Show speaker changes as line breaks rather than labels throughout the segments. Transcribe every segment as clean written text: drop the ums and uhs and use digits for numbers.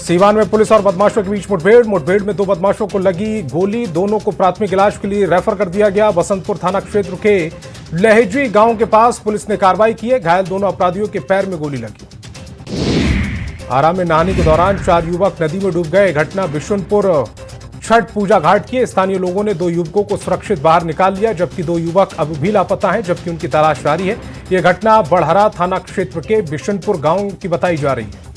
सीवान में पुलिस और बदमाशों के बीच मुठभेड़ में 2 बदमाशों को लगी गोली। दोनों को प्राथमिक इलाज के लिए रेफर कर दिया गया। बसंतपुर थाना क्षेत्र के लहेजी गांव के पास पुलिस ने कार्रवाई की है। घायल दोनों अपराधियों के पैर में गोली लगी। आरा में नहाने के दौरान 4 युवक नदी में डूब गए। घटना बिशुनपुर छठ पूजा घाट की। स्थानीय लोगों ने 2 युवकों को सुरक्षित बाहर निकाल लिया, जबकि 2 युवक अब भी लापता हैं, जबकि उनकी तलाश जारी है। यह घटना बड़हरा थाना क्षेत्र के बिशुनपुर गांव की बताई जा रही है।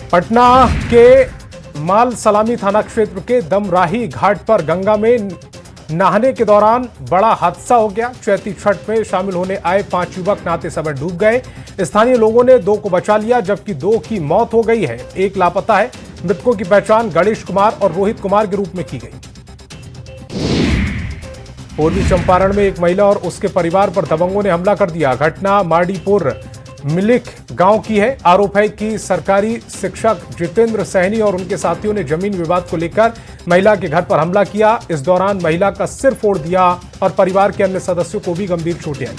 पटना के माल सलामी थाना क्षेत्र के दमराही घाट पर गंगा में नहाने के दौरान बड़ा हादसा हो गया। चैती छठ में शामिल होने आए 5 युवक नहाते समय डूब गए। स्थानीय लोगों ने 2 को बचा लिया, जबकि 2 की मौत हो गई है। 1 लापता है। मृतकों की पहचान गणेश कुमार और रोहित कुमार के रूप में की गई। पूर्वी चंपारण में एक महिला और उसके परिवार पर दबंगों ने हमला कर दिया। घटना माडीपुर मिलिक गांव की है। आरोप है कि सरकारी शिक्षक जितेंद्र सहनी और उनके साथियों ने जमीन विवाद को लेकर महिला के घर पर हमला किया। इस दौरान महिला का सिर फोड़ दिया और परिवार के अन्य सदस्यों को भी गंभीर चोटें आई।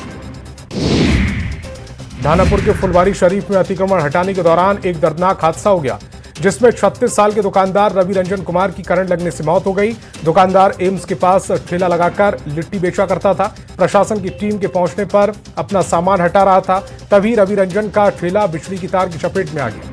धानापुर के फुलवारी शरीफ में अतिक्रमण हटाने के दौरान एक दर्दनाक हादसा हो गया, जिसमें 36 साल के दुकानदार रवि रंजन कुमार की करंट लगने से मौत हो गई। दुकानदार एम्स के पास ठेला लगाकर लिट्टी बेचा करता था। प्रशासन की टीम के पहुंचने पर अपना सामान हटा रहा था, तभी रवि रंजन का ठेला बिजली की तार की चपेट में आ गया।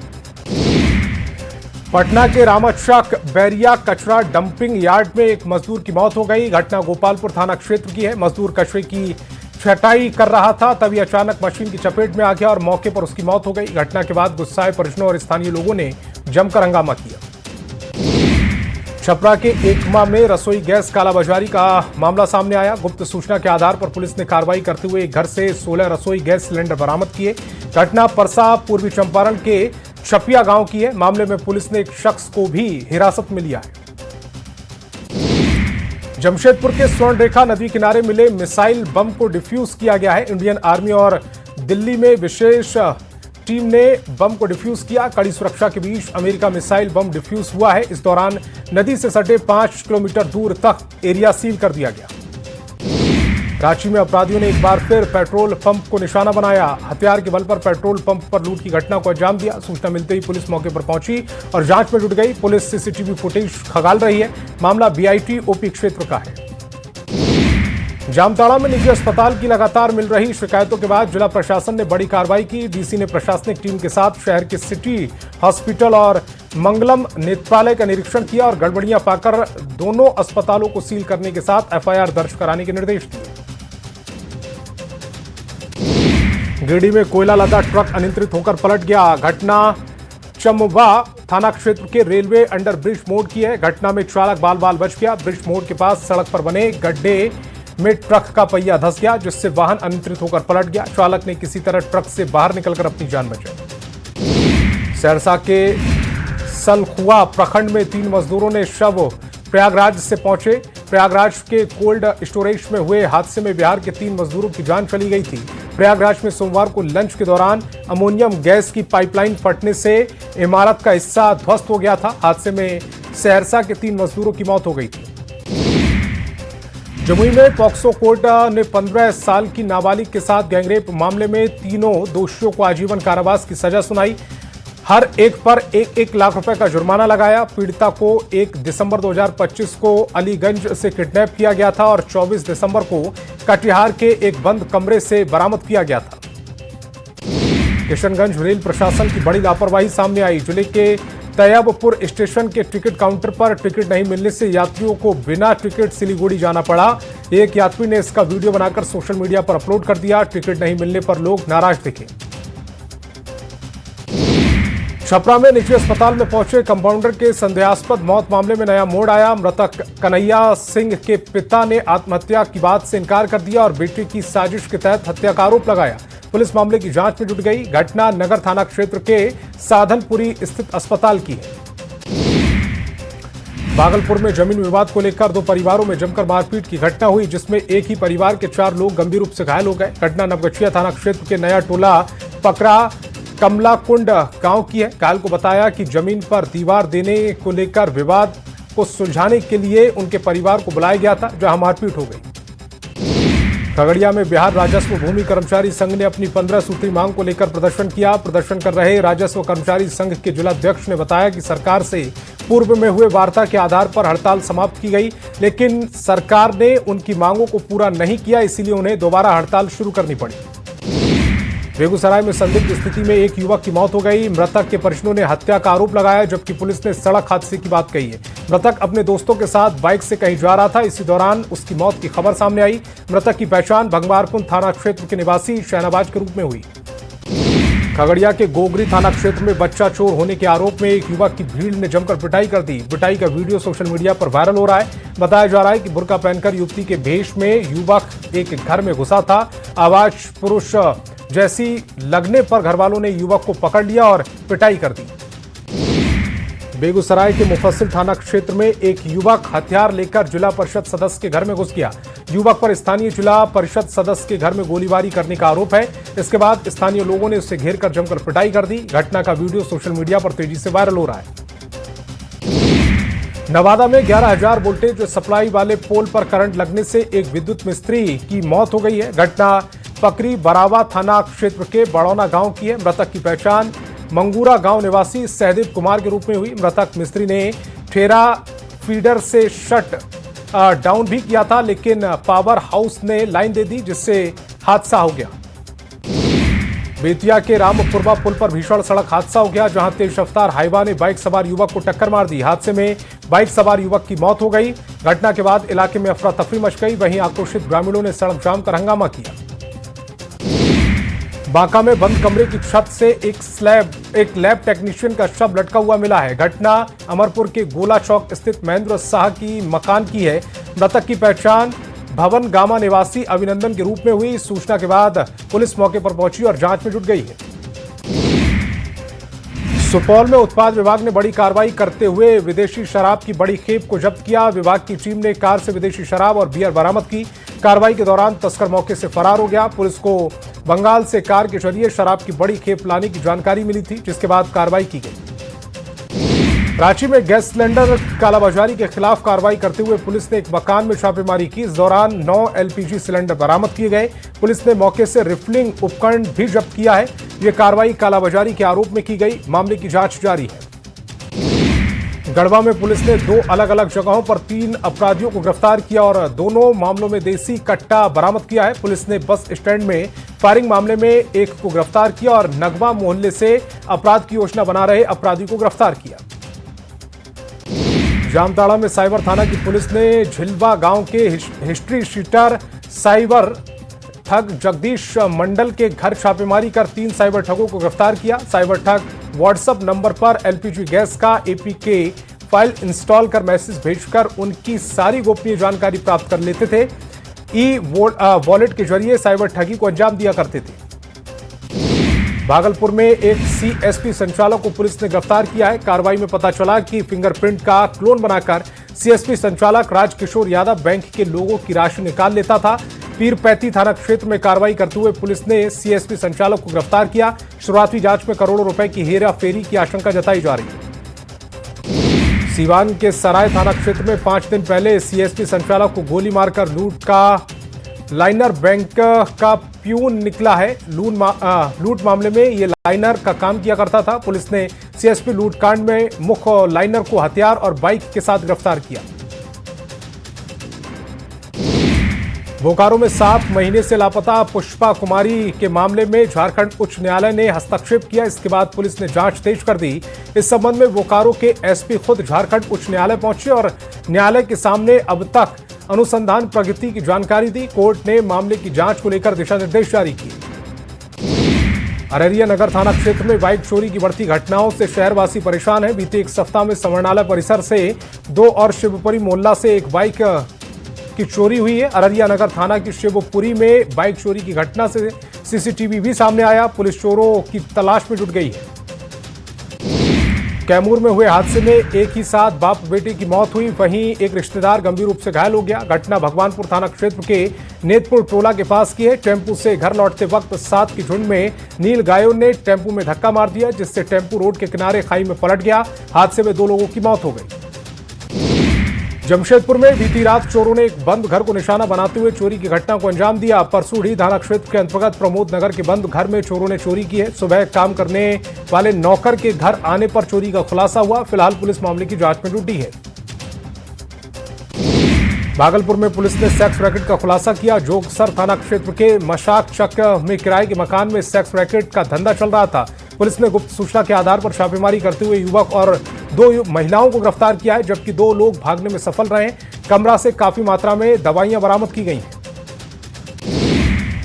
पटना के रामाचक बैरिया कचरा डंपिंग यार्ड में एक मजदूर की मौत हो गई। घटना गोपालपुर थाना क्षेत्र की है। मजदूर कचरे की छटाई कर रहा था, तभी अचानक मशीन की चपेट में आ गया और मौके पर उसकी मौत हो गई। घटना के बाद गुस्साए परिजनों और स्थानीय लोगों ने जमकर हंगामा किया। छपरा के एकमा में रसोई गैस कालाबाजारी का मामला सामने आया। गुप्त सूचना के आधार पर पुलिस ने कार्रवाई करते हुए एक घर से 16 रसोई गैस सिलेंडर बरामद किए। घटना परसा पूर्वी चंपारण के छपिया गांव की है। मामले में पुलिस ने एक शख्स को भी हिरासत में लिया है। जमशेदपुर के स्वर्ण रेखा नदी किनारे मिले मिसाइल बम को डिफ्यूज किया गया है। इंडियन आर्मी और दिल्ली में विशेष टीम ने बम को डिफ्यूज किया। कड़ी सुरक्षा के बीच अमेरिका मिसाइल बम डिफ्यूज हुआ है। इस दौरान नदी से सटे 5 किलोमीटर दूर तक एरिया सील कर दिया गया। रांची में अपराधियों ने एक बार फिर पेट्रोल पंप को निशाना बनाया। हथियार के बल पर पेट्रोल पंप पर लूट की घटना को अंजाम दिया। सूचना मिलते ही पुलिस मौके पर पहुंची और जांच में जुट गई। पुलिस सीसीटीवी फुटेज खंगाल रही है। मामला बीआईटी ओपी क्षेत्र का है। जामताड़ा में निजी अस्पताल की लगातार मिल रही शिकायतों के बाद जिला प्रशासन ने बड़ी कार्रवाई की। डीसी ने प्रशासनिक टीम के साथ शहर के सिटी हॉस्पिटल और मंगलम नेत्रालय का निरीक्षण किया और गड़बड़ियां पाकर दोनों अस्पतालों को सील करने के साथ एफआईआर दर्ज कराने के निर्देश दिए। गिरिडीह में कोयला लदा ट्रक अनियंत्रित होकर पलट गया। घटना चमवा थाना क्षेत्र के रेलवे अंडर ब्रिज मोड़ की है। घटना में चालक बाल बाल बच गया। ब्रिज मोड़ के पास सड़क पर बने गड्ढे में ट्रक का पहिया धंस गया, जिससे वाहन अनियंत्रित होकर पलट गया। चालक ने किसी तरह ट्रक से बाहर निकलकर अपनी जान बचाई। सहरसा के सलखुआ प्रखंड में 3 मजदूरों ने शव प्रयागराज से पहुंचे। प्रयागराज के कोल्ड स्टोरेज में हुए हादसे में बिहार के 3 मजदूरों की जान चली गई थी। प्रयागराज में सोमवार को लंच के दौरान अमोनियम गैस की पाइपलाइन फटने से इमारत का हिस्सा ध्वस्त हो गया था। हादसे में सहरसा के 3 मजदूरों की मौत हो गई थी। जमुई में पॉक्सो कोर्ट ने 15 साल की नाबालिग के साथ गैंगरेप मामले में तीनों दोषियों को आजीवन कारावास की सजा सुनाई। हर एक पर 1-1 लाख रुपए का जुर्माना लगाया। पीड़िता को 1 दिसंबर 2025 को अलीगंज से किडनैप किया गया था और 24 दिसंबर को कटिहार के एक बंद कमरे से बरामद किया गया था। किशनगंज रेल प्रशासन की बड़ी लापरवाही सामने आई। जिले के तैयबपुर स्टेशन के टिकट काउंटर पर टिकट नहीं मिलने से यात्रियों को बिना टिकट सिलीगुड़ी जाना पड़ा। एक यात्री ने इसका वीडियो बनाकर सोशल मीडिया पर अपलोड कर दिया। टिकट नहीं मिलने पर लोग नाराज दिखे। छपरा में निजी अस्पताल में पहुंचे कंपाउंडर के संदेहास्पद मौत मामले में नया मोड़ आया। मृतक कन्हैया सिंह के पिता ने आत्महत्या की बात से इनकार कर दिया और बेटे की साजिश के तहत हत्या का आरोप लगाया। पुलिस मामले की जांच में जुट गई। घटना नगर थाना क्षेत्र के साधनपुरी स्थित अस्पताल की है। भागलपुर में जमीन विवाद को लेकर 2 परिवारों में जमकर मारपीट की घटना हुई, जिसमें एक ही परिवार के 4 लोग गंभीर रूप से घायल हो गए। घटना नवगछिया थाना क्षेत्र के नया टोला पकड़ा कमलाकुंड गांव की है। घायल को बताया कि जमीन पर दीवार देने को लेकर विवाद को सुलझाने के लिए उनके परिवार को बुलाया गया था, जहां मारपीट हो गई। खगड़िया में बिहार राजस्व भूमि कर्मचारी संघ ने अपनी 15 सूत्री मांग को लेकर प्रदर्शन किया। प्रदर्शन कर रहे राजस्व कर्मचारी संघ के जिलाध्यक्ष ने बताया कि सरकार से पूर्व में हुए वार्ता के आधार पर हड़ताल समाप्त की गई, लेकिन सरकार ने उनकी मांगों को पूरा नहीं किया, इसीलिए उन्हें दोबारा हड़ताल शुरू करनी पड़ी। बेगूसराय में संदिग्ध स्थिति में एक युवक की मौत हो गई। मृतक के परिजनों ने हत्या का आरोप लगाया, जबकि पुलिस ने सड़क हादसे की बात कही है। मृतक अपने दोस्तों के साथ बाइक से कहीं जा रहा था, इसी दौरान उसकी मौत की खबर सामने आई। मृतक की पहचान भंगवारकुंड थाना क्षेत्र के निवासी शहनाबाज के रूप में हुई। खगड़िया के गोगरी थाना क्षेत्र में बच्चा चोर होने के आरोप में एक युवक की भीड़ ने जमकर पिटाई कर दी। पिटाई का वीडियो सोशल मीडिया पर वायरल हो रहा है। बताया जा रहा है कि बुर्का पहनकर युवती के भेष में युवक एक घर में घुसा था। आवाज पुरुष जैसी लगने पर घरवालों ने युवक को पकड़ लिया और पिटाई कर दी। बेगूसराय के मुफस्सिल थाना क्षेत्र में एक युवक हथियार लेकर जिला परिषद सदस्य के घर में घुस गया। युवक पर स्थानीय जिला परिषद सदस्य के घर में गोलीबारी करने का आरोप है। इसके बाद स्थानीय लोगों ने उसे घेरकर जमकर पिटाई कर दी। घटना का वीडियो सोशल मीडिया पर तेजी से वायरल हो रहा है। नवादा में 11,000 वोल्टेज सप्लाई वाले पोल पर करंट लगने से एक विद्युत मिस्त्री की मौत हो गई है। घटना पकरी बरावा थाना क्षेत्र के बड़ौना गांव की है। मृतक की पहचान मंगूरा गांव निवासी सहदेव कुमार के रूप में हुई। मृतक मिस्त्री ने ठेरा फीडर से शट डाउन भी किया था, लेकिन पावर हाउस ने लाइन दे दी, जिससे हादसा हो गया। बेतिया के रामपुरवा पुल पर भीषण सड़क हादसा हो गया, जहां तेज रफ्तार हाईवा ने बाइक सवार युवक को टक्कर मार दी। हादसे में बाइक सवार युवक की मौत हो गई। घटना के बाद इलाके में अफरा तफरी मच गई। वहीं आक्रोशित ग्रामीणों ने सड़क जाम कर हंगामा किया। बांका में बंद कमरे की छत से एक लैब टेक्नीशियन का शव लटका हुआ मिला है। घटना अमरपुर के गोला चौक स्थित महेंद्र शाह की मकान की है। मृतक की पहचान भवन गामा निवासी अभिनंदन के रूप में हुई। सूचना के बाद पुलिस मौके पर पहुंची और जांच में जुट गई है। सुपौल में उत्पाद विभाग ने बड़ी कार्रवाई करते हुए विदेशी शराब की बड़ी खेप को जब्त किया। विभाग की टीम ने कार से विदेशी शराब और बियर बरामद की। कार्रवाई के दौरान तस्कर मौके से फरार हो गया। पुलिस को बंगाल से कार के जरिए शराब की बड़ी खेप लाने की जानकारी मिली थी, जिसके बाद कार्रवाई की गई। रांची में गैस सिलेंडर कालाबाजारी के खिलाफ कार्रवाई करते हुए पुलिस ने एक मकान में छापेमारी की। इस दौरान 9 एलपीजी सिलेंडर बरामद किए गए। पुलिस ने मौके से रिफिलिंग उपकरण भी जब्त किया है। यह कार्रवाई कालाबाजारी के आरोप में की गई। मामले की जांच जारी है। गढ़वा में पुलिस ने 2 अलग अलग जगहों पर 3 अपराधियों को गिरफ्तार किया और दोनों मामलों में देसी कट्टा बरामद किया है। पुलिस ने बस स्टैंड में फायरिंग मामले में एक को गिरफ्तार किया और नगमा मोहल्ले से अपराध की योजना बना रहे अपराधी को गिरफ्तार किया। जामताड़ा में साइबर थाना की पुलिस ने झिलवा गांव के हिस्ट्री शीटर साइबर ठग जगदीश मंडल के घर छापेमारी कर 3 साइबर ठगों को गिरफ्तार किया। साइबर ठग व्हाट्सएप नंबर पर एलपीजी गैस का एपीके फाइल इंस्टॉल कर मैसेज भेजकर उनकी सारी गोपनीय जानकारी प्राप्त कर लेते थे। वॉलेट के जरिए साइबर ठगी को अंजाम दिया करते थे। भागलपुर में एक सीएसपी संचालक को पुलिस ने गिरफ्तार किया है। कार्रवाई में पता चला कि फिंगरप्रिंट का क्लोन बनाकर सीएसपी संचालक राजकिशोर यादव बैंक के लोगों की राशि निकाल लेता था। पीरपैती थाना क्षेत्र में कार्रवाई करते हुए पुलिस ने सीएसपी संचालक को गिरफ्तार किया। शुरुआती जांच में करोड़ों रुपए की हेरा फेरी की आशंका जताई जा रही है। सीवान के सराय थाना क्षेत्र में 5 दिन पहले सीएसपी संचालक को गोली मारकर लूट का लाइनर बैंक का प्यून निकला है। लूट मामले में ये लाइनर का काम किया करता था। पुलिस ने सीएसपी लूटकांड में मुख्य लाइनर को हथियार और बाइक के साथ गिरफ्तार किया। बोकारो में 7 महीने से लापता पुष्पा कुमारी के मामले में झारखंड उच्च न्यायालय ने हस्तक्षेप किया। इसके बाद पुलिस ने जांच तेज कर दी। इस संबंध में बोकारो के एसपी खुद झारखंड उच्च न्यायालय पहुंचे और न्यायालय के सामने अब तक अनुसंधान प्रगति की जानकारी दी। कोर्ट ने मामले की जांच को लेकर दिशा निर्देश जारी किए। अररिया नगर थाना क्षेत्र में बाइक चोरी की बढ़ती घटनाओं से शहरवासी परेशान है। बीते एक सप्ताह में समरनालय परिसर से 2 और शिवपुरी मोहल्ला से एक बाइक की चोरी हुई है। अररिया नगर थाना की शिवपुरी में बाइक चोरी की घटना से सीसीटीवी भी सामने आया। पुलिस चोरों की तलाश में जुट गई है। कैमूर में हुए हादसे में एक ही साथ बाप बेटे की मौत हुई, वहीं एक रिश्तेदार गंभीर रूप से घायल हो गया। घटना भगवानपुर थाना क्षेत्र के नेतपुर टोला के पास की है। टेम्पू से घर लौटते वक्त 7 की झुंड में नील गायों ने टेम्पू में धक्का मार दिया, जिससे टेम्पू रोड के किनारे खाई में पलट गया। हादसे में 2 लोगों की मौत हो गई। जमशेदपुर में बीती रात चोरों ने एक बंद घर को निशाना बनाते हुए चोरी की घटना को अंजाम दिया। परसूडी थाना क्षेत्र के अंतर्गत प्रमोद नगर के बंद घर में चोरों ने चोरी की है। सुबह काम करने वाले नौकर के घर आने पर चोरी का खुलासा हुआ। फिलहाल पुलिस मामले की जांच में जुटी है। भागलपुर में पुलिस ने सेक्स रैकेट का खुलासा किया। जोगसर थाना क्षेत्र के मशाक चक में किराए के मकान में सेक्स रैकेट का धंधा चल रहा था। पुलिस ने गुप्त सूचना के आधार पर छापेमारी करते हुए युवक और 2 महिलाओं को गिरफ्तार किया है, जबकि 2 लोग भागने में सफल रहे। कमरा से काफी मात्रा में दवाइयां बरामद की गई हैं।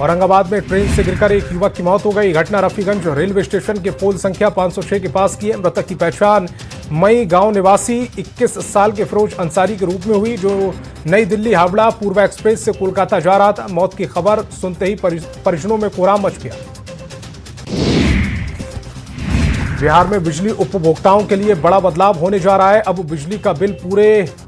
औरंगाबाद में ट्रेन से गिरकर एक युवक की मौत हो गई। घटना रफीगंज रेलवे स्टेशन के पोल संख्या 506 के पास की है। मृतक की पहचान मई गांव निवासी 21 साल के फिरोज अंसारी के रूप में हुई, जो नई दिल्ली हावड़ा पूर्वा एक्सप्रेस से कोलकाता जा रहा था। मौत की खबर सुनते ही परिजनों में कोहराम मच गया। बिहार में बिजली उपभोक्ताओं के लिए बड़ा बदलाव होने जा रहा है। अब बिजली का बिल पूरे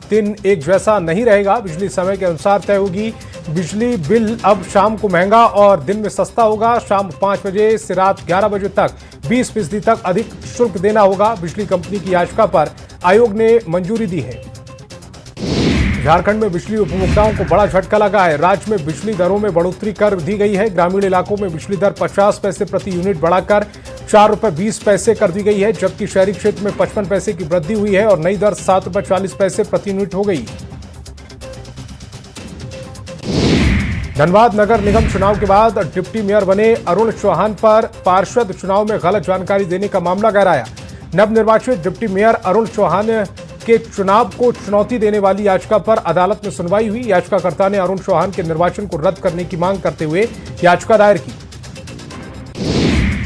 दिन एक जैसा नहीं रहेगा। बिजली समय के अनुसार तय होगी। बिजली बिल अब शाम को महंगा और दिन में सस्ता होगा। शाम 5 बजे से रात 11 बजे तक 20% तक अधिक शुल्क देना होगा। बिजली कंपनी की याचिका पर आयोग ने मंजूरी दी है। झारखंड में बिजली उपभोक्ताओं को बड़ा झटका लगा है। राज्य में बिजली दरों में बढ़ोतरी कर दी गई है। ग्रामीण इलाकों में बिजली दर 50 पैसे प्रति यूनिट बढ़ाकर 4 रुपये 20 पैसे कर दी गई है, जबकि शहरी क्षेत्र में 55 पैसे की वृद्धि हुई है और नई दर 7 रुपये 40 पैसे प्रति यूनिट हो गई। धनबाद नगर निगम चुनाव के बाद डिप्टी मेयर बने अरुण चौहान पर पार्षद चुनाव में गलत जानकारी देने का मामला गहराया। नवनिर्वाचित डिप्टी मेयर अरुण चौहान के चुनाव को चुनौती देने वाली याचिका पर अदालत में सुनवाई हुई। याचिकाकर्ता ने अरुण चौहान के निर्वाचन को रद्द करने की मांग करते हुए याचिका दायर की।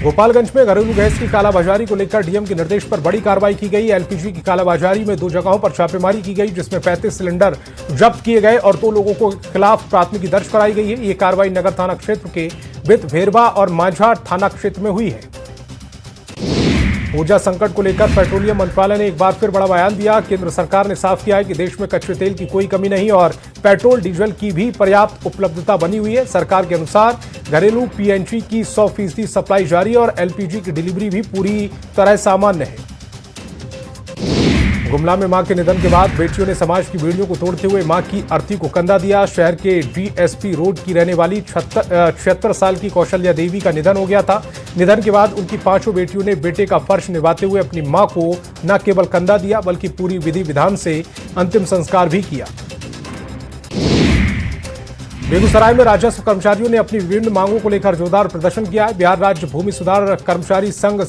गोपालगंज में घरेलू गैस की कालाबाजारी को लेकर डीएम के निर्देश पर बड़ी कार्रवाई की गई। एलपीजी की कालाबाजारी में 2 जगहों पर छापेमारी की गई, जिसमें 35 सिलेंडर जब्त किए गए और 2 लोगों को खिलाफ प्राथमिकी दर्ज कराई गई है। ये कार्रवाई नगर थाना क्षेत्र के बित भेरवा और माझा थाना क्षेत्र में हुई है। ऊर्जा संकट को लेकर पेट्रोलियम मंत्रालय ने एक बार फिर बड़ा बयान दिया। केंद्र सरकार ने साफ किया है कि देश में कच्चे तेल की कोई कमी नहीं और पेट्रोल डीजल की भी पर्याप्त उपलब्धता बनी हुई है। सरकार के अनुसार घरेलू पीएनजी की 100% सप्लाई जारी और एलपीजी की डिलीवरी भी पूरी तरह सामान्य है। गुमला में मां के निधन के बाद बेटियों ने समाज की बेड़ियों को तोड़ते हुए मां की अर्थी को कंधा दिया। शहर के डीएसपी रोड की रहने वाली 76 साल की कौशल्या देवी का निधन हो गया था। निधन के बाद उनकी 5 बेटियों ने बेटे का फर्ज निभाते हुए अपनी मां को न केवल कंधा दिया बल्कि पूरी विधि विधान से अंतिम संस्कार भी किया। बेगूसराय में राजस्व कर्मचारियों ने अपनी विभिन्न मांगों को लेकर जोरदार प्रदर्शन किया है। बिहार राज्य भूमि सुधार कर्मचारी संघ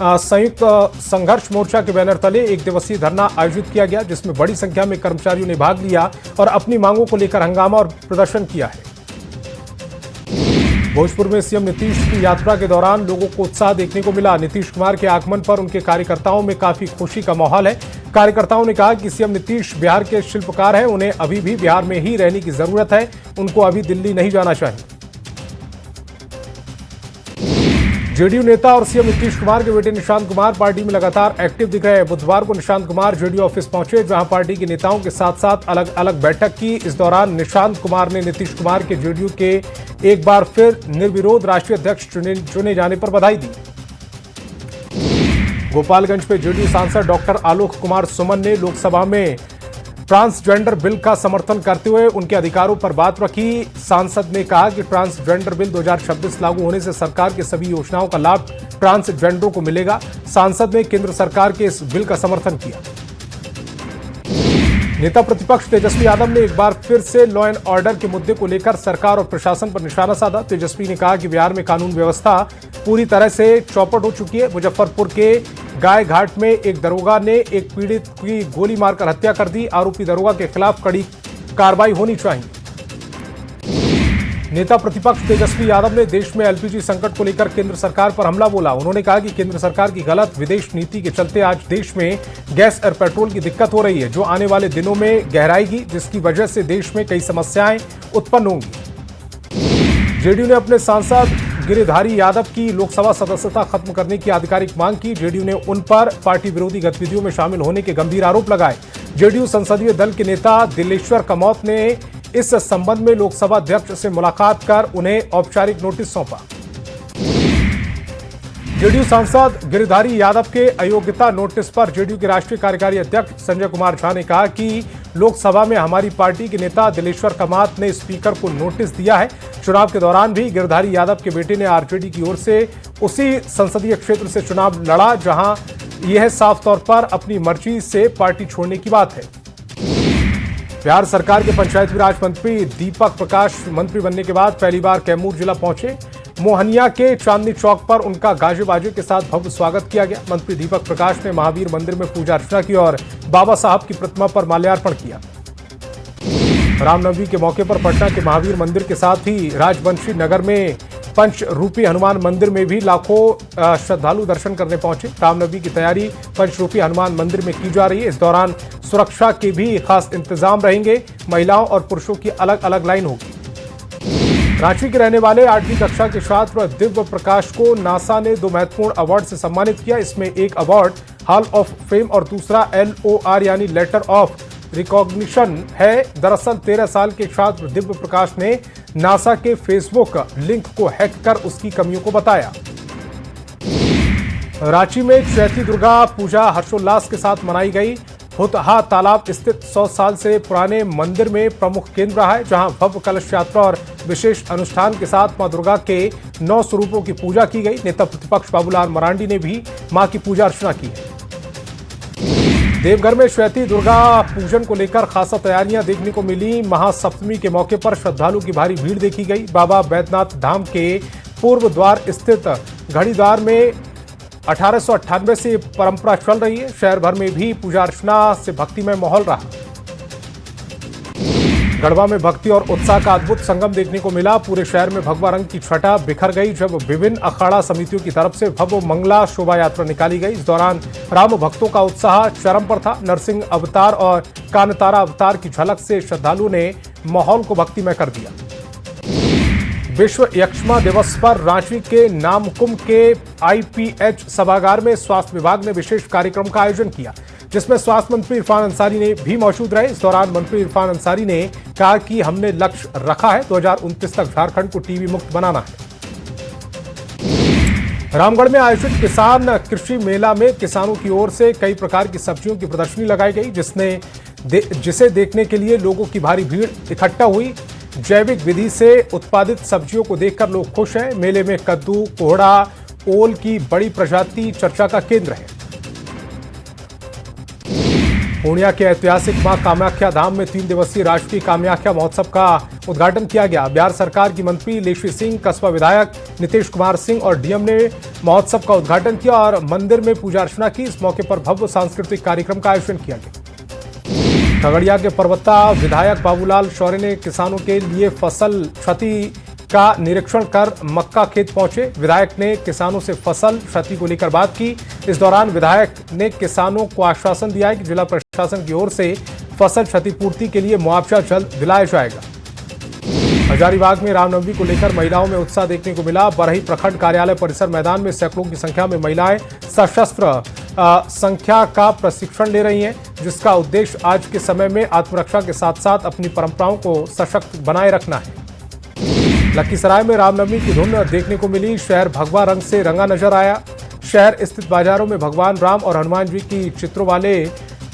संयुक्त संघर्ष मोर्चा के बैनर तले 1 दिवसीय धरना आयोजित किया गया, जिसमें बड़ी संख्या में कर्मचारियों ने भाग लिया और अपनी मांगों को लेकर हंगामा और प्रदर्शन किया है। भोजपुर में सीएम नीतीश की यात्रा के दौरान लोगों को उत्साह देखने को मिला। नीतीश कुमार के आगमन पर उनके कार्यकर्ताओं में काफी खुशी का माहौल है। कार्यकर्ताओं ने कहा कि सीएम नीतीश बिहार के शिल्पकार हैं, उन्हें अभी भी बिहार में ही रहने की जरूरत है, उनको अभी दिल्ली नहीं जाना चाहिए। जेडीयू नेता और सीएम नीतीश कुमार के बेटे निशांत कुमार पार्टी में लगातार एक्टिव दिख रहे हैं। बुधवार को निशांत कुमार जेडीयू ऑफिस पहुंचे, जहां पार्टी के नेताओं के साथ साथ अलग अलग बैठक की। इस दौरान निशांत कुमार ने नीतीश कुमार के जेडीयू के एक बार फिर निर्विरोध राष्ट्रीय अध्यक्ष चुने जाने पर बधाई दी। गोपालगंज में जेडीयू सांसद डॉक्टर आलोक कुमार सुमन ने लोकसभा में ट्रांसजेंडर बिल का समर्थन करते हुए उनके अधिकारों पर बात रखी। सांसद ने कहा कि ट्रांसजेंडर बिल 2026 लागू होने से सरकार की सभी योजनाओं का लाभ ट्रांसजेंडरों को मिलेगा। सांसद ने केंद्र सरकार के इस बिल का समर्थन किया। नेता प्रतिपक्ष तेजस्वी यादव ने एक बार फिर से लॉ एंड ऑर्डर के मुद्दे को लेकर सरकार और प्रशासन पर निशाना साधा। तेजस्वी ने कहा कि बिहार में कानून व्यवस्था पूरी तरह से चौपट हो चुकी है। मुजफ्फरपुर के गाय घाट में एक दरोगा ने एक पीड़ित की गोली मारकर हत्या कर दी। आरोपी दरोगा के खिलाफ कड़ी कार्रवाई होनी चाहिए। नेता प्रतिपक्ष तेजस्वी यादव ने देश में एलपीजी संकट को लेकर केंद्र सरकार पर हमला बोला। उन्होंने कहा कि केंद्र सरकार की गलत विदेश नीति के चलते आज देश में गैस और पेट्रोल की दिक्कत हो रही है, जो आने वाले दिनों में गहराएगी, जिसकी वजह से देश में कई समस्याएं उत्पन्न होंगी। जेडीयू ने अपने सांसद गिरिधारी यादव की लोकसभा सदस्यता खत्म करने की आधिकारिक मांग की। जेडीयू ने उन पर पार्टी विरोधी गतिविधियों में शामिल होने के गंभीर आरोप लगाए। जेडीयू संसदीय दल के नेता दिलेश्वर कमौत ने इस संबंध में लोकसभा अध्यक्ष से मुलाकात कर उन्हें औपचारिक नोटिस सौंपा। जेडीयू सांसद गिरिधारी यादव के अयोग्यता नोटिस पर जेडीयू के राष्ट्रीय कार्यकारी अध्यक्ष संजय कुमार झा ने कहा कि लोकसभा में हमारी पार्टी के नेता दिलेश्वर कामत ने स्पीकर को नोटिस दिया है। चुनाव के दौरान भी गिरिधारी यादव के बेटे ने आरजेडी की ओर से उसी संसदीय क्षेत्र से चुनाव लड़ा, जहां यह साफ तौर पर अपनी मर्जी से पार्टी छोड़ने की बात है। बिहार सरकार के पंचायती राज मंत्री दीपक प्रकाश मंत्री बनने के बाद पहली बार कैमूर जिला पहुंचे। मोहनिया के चांदनी चौक पर उनका गाजे बाजे के साथ भव्य स्वागत किया गया। मंत्री दीपक प्रकाश ने महावीर मंदिर में पूजा अर्चना की और बाबा साहब की प्रतिमा पर माल्यार्पण किया। रामनवमी के मौके पर पटना के महावीर मंदिर के साथ ही राजवंशी नगर में पंचरूपी हनुमान मंदिर में भी लाखों श्रद्धालु दर्शन करने पहुंचे। रामनवमी की तैयारी पंचरूपी हनुमान मंदिर में की जा रही है। इस दौरान सुरक्षा के भी खास इंतजाम रहेंगे। महिलाओं और पुरुषों की अलग अलग लाइन होगी। रांची के रहने वाले 8वीं कक्षा के छात्र दिव्य प्रकाश को नासा ने 2 महत्वपूर्ण अवार्ड से सम्मानित किया। इसमें एक अवार्ड हॉल ऑफ फेम और दूसरा LOR यानी लेटर ऑफ रिकॉग्निशन है। दरअसल 13 साल के छात्र दिव्य प्रकाश ने नासा के फेसबुक लिंक को हैक कर उसकी कमियों को बताया। रांची में चैती दुर्गा पूजा हर्षोल्लास के साथ मनाई गई। हुतहा तालाब स्थित 100 साल से पुराने मंदिर में प्रमुख केंद्र रहा है, जहां भव्य कलश यात्रा और विशेष अनुष्ठान के साथ मां दुर्गा के 9 स्वरूपों की पूजा की गई। नेता प्रतिपक्ष बाबूलाल मरांडी ने भी मां की पूजा अर्चना की है। देवघर में चैती दुर्गा पूजन को लेकर खासा तैयारियां देखने को मिली। महासप्तमी के मौके पर श्रद्धालुओं की भारी भीड़ देखी गई। बाबा बैद्यनाथ धाम के पूर्व द्वार स्थित घड़ीद्वार में 1898 से परंपरा चल रही है। शहर भर में भी पूजा अर्चना से भक्तिमय माहौल रहा। गढ़वा में भक्ति और उत्साह का अद्भुत संगम देखने को मिला। पूरे शहर में भगवा रंग की छटा बिखर गई जब विभिन्न अखाड़ा समितियों की तरफ से भव्य मंगला शोभा यात्रा निकाली गई। इस दौरान राम भक्तों का उत्साह चरम पर था। नरसिंह अवतार और कानतारा अवतार की झलक से श्रद्धालुओं ने माहौल को भक्तिमय कर दिया। विश्व यक्ष्मा दिवस पर रांची के नामकुम के IPH सभागार में स्वास्थ्य विभाग ने विशेष कार्यक्रम का आयोजन किया, जिसमें स्वास्थ्य मंत्री इरफान अंसारी ने भी मौजूद रहे। इस दौरान मंत्री इरफान अंसारी ने कहा कि हमने लक्ष्य रखा है 2029 तक झारखंड को टीबी मुक्त बनाना है। रामगढ़ में आयोजित किसान कृषि मेला में किसानों की ओर से कई प्रकार की सब्जियों की प्रदर्शनी लगाई गई, जिसे देखने के लिए लोगों की भारी भीड़ इकट्ठा हुई। जैविक विधि से उत्पादित सब्जियों को देखकर लोग खुश हैं। मेले में कद्दू, कोहड़ा, ओल की बड़ी प्रजाति चर्चा का केंद्र है। पूर्णिया के ऐतिहासिक मां कामाख्या धाम में 3 दिवसीय राष्ट्रीय कामाख्या महोत्सव का उद्घाटन किया गया। बिहार सरकार की मंत्री लेशी सिंह, कस्बा विधायक नीतीश कुमार सिंह और डीएम ने महोत्सव का उद्घाटन किया और मंदिर में पूजा अर्चना की। इस मौके पर भव्य सांस्कृतिक कार्यक्रम का आयोजन किया गया। खगड़िया के पर्वता विधायक बाबूलाल शौर्य ने किसानों के लिए फसल क्षति का निरीक्षण कर मक्का खेत पहुंचे। विधायक ने किसानों से फसल क्षति को लेकर बात की। इस दौरान विधायक ने किसानों को आश्वासन दिया है कि जिला प्रशासन की ओर से फसल क्षतिपूर्ति के लिए मुआवजा जल्द दिलाया जाएगा। हजारीबाग में रामनवमी को लेकर महिलाओं में उत्साह देखने को मिला। बरही प्रखंड कार्यालय परिसर मैदान में सैकड़ों की संख्या में महिलाएं सशस्त्र संख्या का प्रशिक्षण ले रही हैं, जिसका उद्देश्य आज के समय में आत्मरक्षा के साथ साथ अपनी परंपराओं को सशक्त बनाए रखना है। लखीसराय में रामनवमी की धुन देखने को मिली। शहर भगवा रंग से रंगा नजर आया। शहर स्थित बाजारों में भगवान राम और हनुमान जी की चित्रों वाले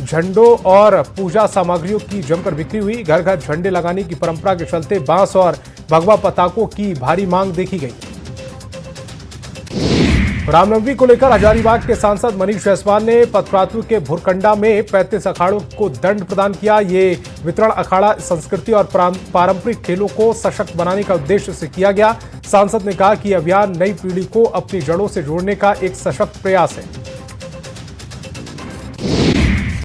झंडों और पूजा सामग्रियों की जमकर बिक्री हुई। घर घर झंडे लगाने की परंपरा के चलते बांस और भगवा पताकों की भारी मांग देखी गई। रामनवमी को लेकर हजारीबाग के सांसद मनीष जायसवाल ने पतरातू के भुरकंडा में 35 अखाड़ों को दंड प्रदान किया। ये वितरण अखाड़ा संस्कृति और पारंपरिक खेलों को सशक्त बनाने का उद्देश्य से किया गया। सांसद ने कहा कि अभियान नई पीढ़ी को अपनी जड़ों से जोड़ने का एक सशक्त प्रयास है।